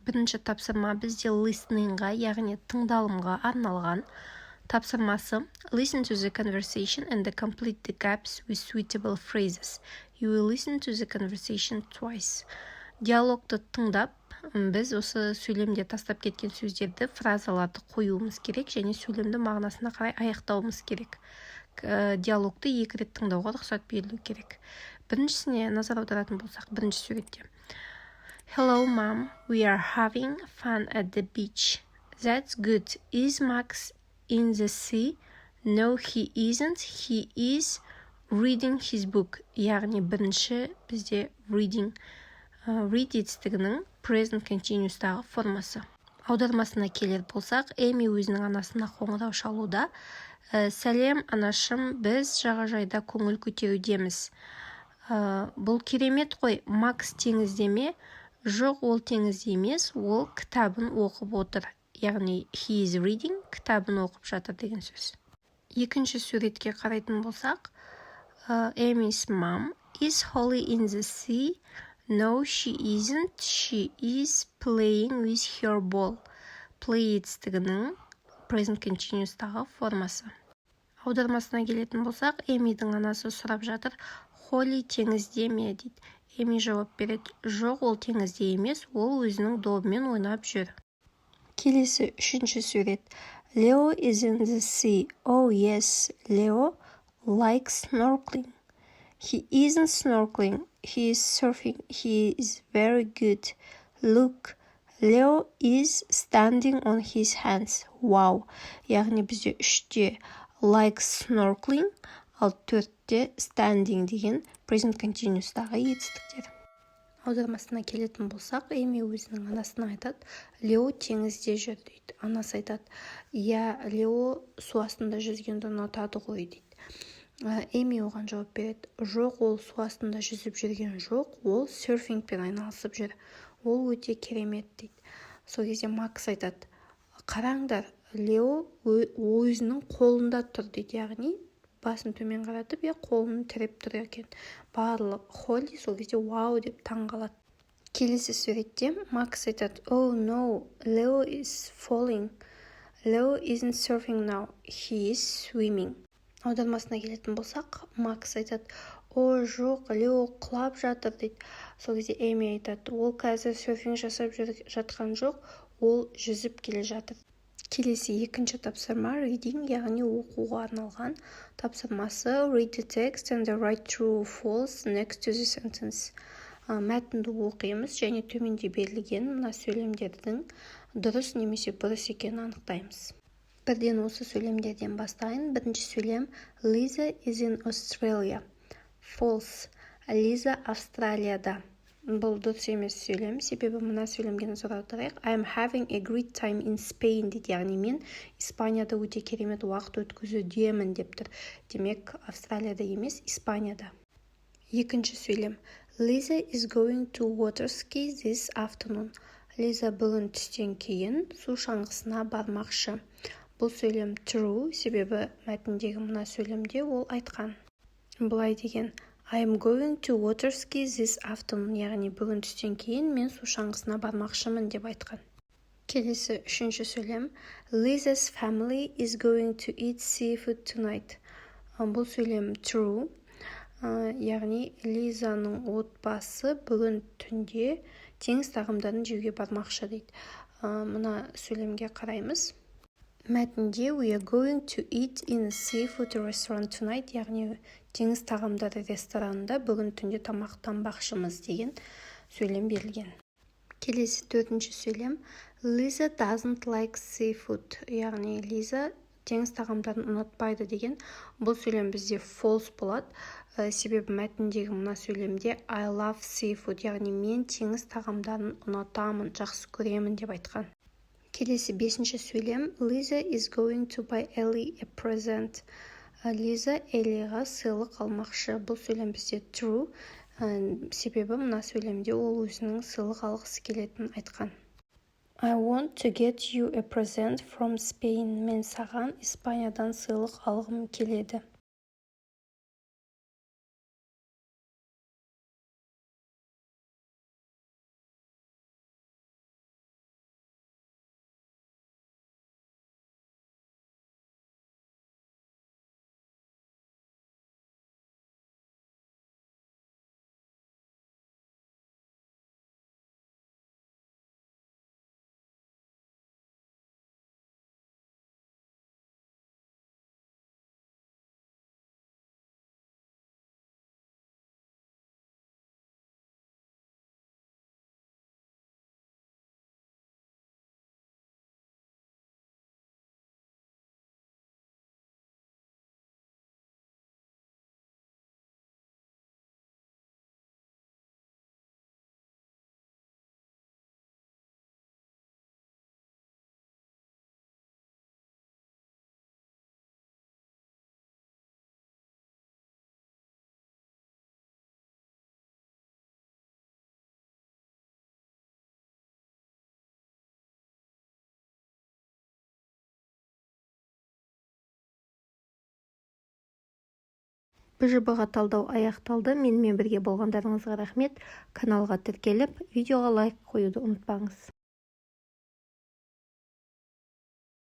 Бірінші тапсырма бізде listeningға, яғни тыңдалымға арналған. Тапсырмасы listen to the conversation and complete the gaps with suitable phrases. You will listen to the conversation twice. Диалогты тыңдап, біз осы сөйлемде тастап кеткен сөздерді, фразаларды қоюымыз керек және сөйлемді мағынасына қарай аяқтауымыз керек. Диалогты 2 рет тыңдауға рұқсат берілу керек. Біріншісіне назар аударатын болсақ, бірінші суретте. Hello, mom. We are having fun at the beach. That's good. Is Max in the sea? No, he isn't. He is reading his book. Яғни бірінші бізде reading. Read етістігінің present continuous'тағы формасы. Аудармасына келер болсақ, Эми өзінің анасына қоңырау шалуда. Сәлем, анашым, біз жағажайда көңіл көтерудеміз. Бұл керемет қой, Макс теңізде ме? Жоқ, ол теңізде емес, ол кітабын оқып отыр. Яғни he is reading, кітабын оқып жатыр деген сөз. Екінші суретке қарайтын болсақ, Amy's mom is Holly in the sea? No, she isn't. She is playing with her ball. Play етістігінің present continuous'тағы формасы. Аудармасына келетін болсақ, Эмидің анасы сұрап жатыр, Холли теңізде ме дейді. Эми жауап береді, жоқ, ол теңізде емес, ол өзінің добымен ойнап жүр. Келесі үшінші сурет. Leo is in the sea. Oh yes, Leo likes snorkeling. He isn't snorkeling. He is surfing. He is very good. Look, Leo is standing on his hands. Wow. Яғни бізде 3-те likes snorkeling, ал 4-те standing деген present continuous'тағы етістіктер. Аудармасына келетін болсақ, Эми өзінің анасына айтады, Лео теңізде жүр дейді. Анасы айтады, Лео су астында жүзгенді ұнатады ғой дейді. Эми оған жауап береді, жоқ, ол су астында жүзіп жүрген жоқ, ол серфингпен айналысып жүр. Ол өте керемет дейді. Сол кезде Макс айтады, қараңдар, Лео өзінің қолында тұр дейді, яғни басын төмен қаратып, қолын тіреп тұр екен. Барлық Холли сол кезде вау деп таңғалады. Келесі суретте Макс айтады, oh no, Leo is falling. Leo isn't surfing now. He is swimming. Аудармасына келетін болсақ, Макс айтады, о, жоқ, Лео құлап жатыр дейді. Сол кезде Эми айтады, ол қазір серфинг жасап жатқан жоқ, ол жүзіп келе жатыр. Келесі екінші тапсырма reading, яғни оқуға арналған. Тапсырмасы read the text and write true or false next to the sentence. Мәтінді оқимыз және төменде берілген мына сөйлемдердің дұрыс немесе бұрыс екенін анықтаймыз. Бірден осы сөйлемдерден бастайын. Бірінші сөйлем Lisa is in Australia. False. Лиза Австралияда. Бұл дұрыс емес сөйлем, себебі мына сөйлемге назар аударайық. I'm having a great time in Spain дейді, яғни мен Испанияда өте керемет уақыт өткізудемін деп тұр. Демек, Австралияда емес, Испанияда. Екінші сөйлем Lisa is going to water ski this afternoon. Лиза бүгін түстен кейін су шаңғысына бармақшы. Бұл сөйлем true, себебі мәтіндегі мына сөйлемде ол айтқан. Бұлай деген, I am going to water ski this afternoon, яғни бүгін түстен кейін мен су шаңғысына бармақшымын деп айтқан. Келесі үшінші сөйлем Lisa's family is going to eat seafood tonight. Бұл сөйлем true, яғни Лизаның отбасы бүгін түнде теңіз тағамдарын жеуге бармақшы дейді. Мына сөйлемге қараймыз. Мәтінде we are going to eat in a seafood restaurant tonight, яғни теңіз тағамдары ресторанында бүгін түнде тамақтанбақшымыз деген сөйлем берілген. Келесі төртінші сөйлем Lisa doesn't like seafood, яғни Лиза теңіз тағамдарын ұнатпайды деген. Бұл сөйлем бізде false болады, себебі мәтіндегі мына сөйлемде I love seafood, яғни мен теңіз тағамдарын ұнатамын, жақсы көремін деп айтқан. Келесі бесінші сөйлем Lisa is going to buy Ellie a present. Лиза Эллиға сыйлық алмақшы. Бұл сөйлем бізде true, себебі мына сөйлемде ол өзінің сыйлық алғысы келетінін айтқан. I want to get you a present from Spain. Мен саған Испаниядан сыйлық алғым келеді. БЖБ-ға талдау аяқталды. Менімен бірге болғандарыңызға рахмет. Каналға тіркеліп, видеоға лайк қоюды ұмытпаңыз.